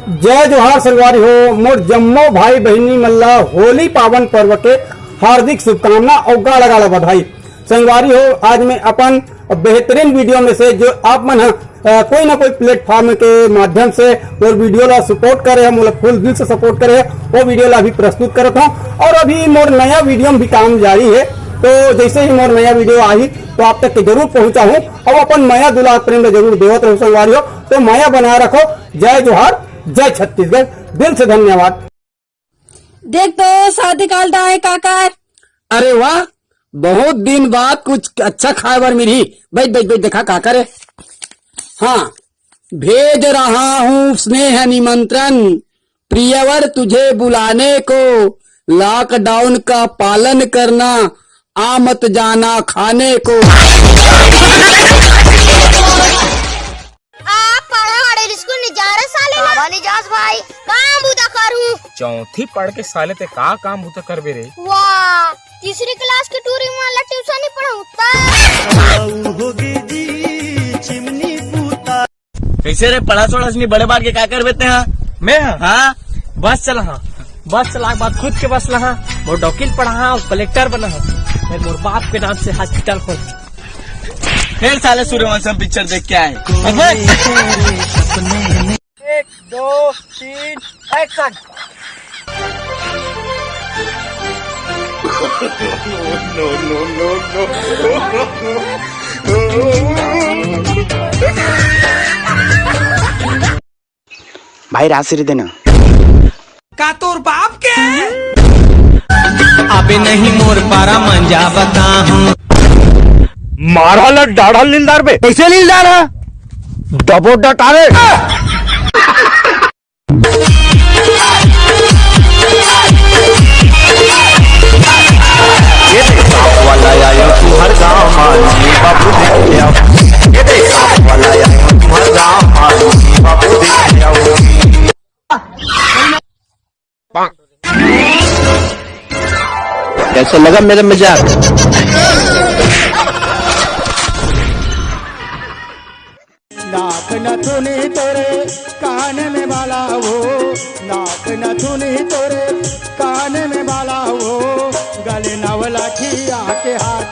जय जोहार संगवारी हो मोर जम्मो भाई बहनी मल्ला होली पावन पर्व के हार्दिक शुभकामना और गाला गाला बधाई। संगवारी हो आज मैं अपन बेहतरीन वीडियो में से जो आप मन कोई ना कोई प्लेटफॉर्म के माध्यम से और वीडियो ला सपोर्ट करे है, मतलब फुल दिल से सपोर्ट करे है, वो वीडियो ला अभी प्रस्तुत करता हूँ। और अभी मोर नया वीडियो में भी काम जारी है, तो जैसे ही मोर नया वीडियो आई तो आप तक के जरूर पहुंचा हूँ और अपन माया दुलार प्रेम में जरूर देवत रहो। संगवारी हो तो माया बनाए रखो। जय जोहार, जय छत्तीसगढ़, दिल से धन्यवाद। देख तो शादी कालता है काका। अरे वाह, बहुत दिन बाद कुछ अच्छा खाए बर मिली। बैठ बैठ बैठ, देखा काका रे। हाँ, भेज रहा हूँ स्नेह निमंत्रण प्रियवर तुझे बुलाने को, लॉकडाउन का पालन करना, आ मत जाना खाने को। भाई काम बुदा करूं। चौथी पढ़ के साले ते का काम बुदा करबे रे? वाह, तीसरी क्लास के टूरी वाला ट्यूशन ही पढ़ाऊंगा। कैसे रे पढ़ा छोड़ा नहीं बड़े बात के क्या कर बेते हैं? मैं हाँ बस चला हाँ, बस चला के बाद खुद के बस लहा वो वकील पढ़ा हाँ और कलेक्टर बना हाँ। मैं मोर बाप के नाम से हॉस्पिटल खोल फिर साले सूर्यवंशम पिक्चर देख के आए। 1 2 3 एक्शन। भाई राशि देना का तोर बाप के अबे नहीं मोर पारा मंजा बता हूँ मारा ला डाढ़ा लीलदार बे। कैसे लीलदार है? डबो डटारे। ये साफ वाला आयो तू हर गाँव मानी बाबू देख लिया। ये साफ वाला आयो तू हर गाँव मानी बाबू देख लिया। कैसा लगा मेरा मजाक? नाक नथुनी तोरे कान में बाला हो, नाक नथुनी तोरे कान में बाला हो, गले नवला खिया के हाथ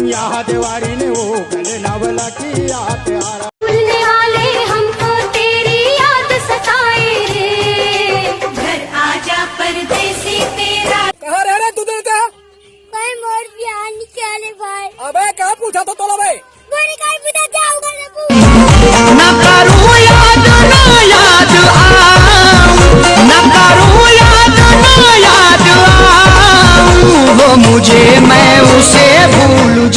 यहाँ देवारी ने हो, गले नवला खिया के हाथ। भूलने वाले हमको तेरी याद सताए रे, घर आजा परदेसी तेरा। कहाँ रह रहा तू दिल का? कोई मोर प्यार निकाले भाई। अबे कहाँ पूछा तो तोला भाई? गोरी काय पिता जाऊंगा न करूँ याद न याद आऊं, न करूँ याद न याद आऊं, वो मुझे मैं उसे भूल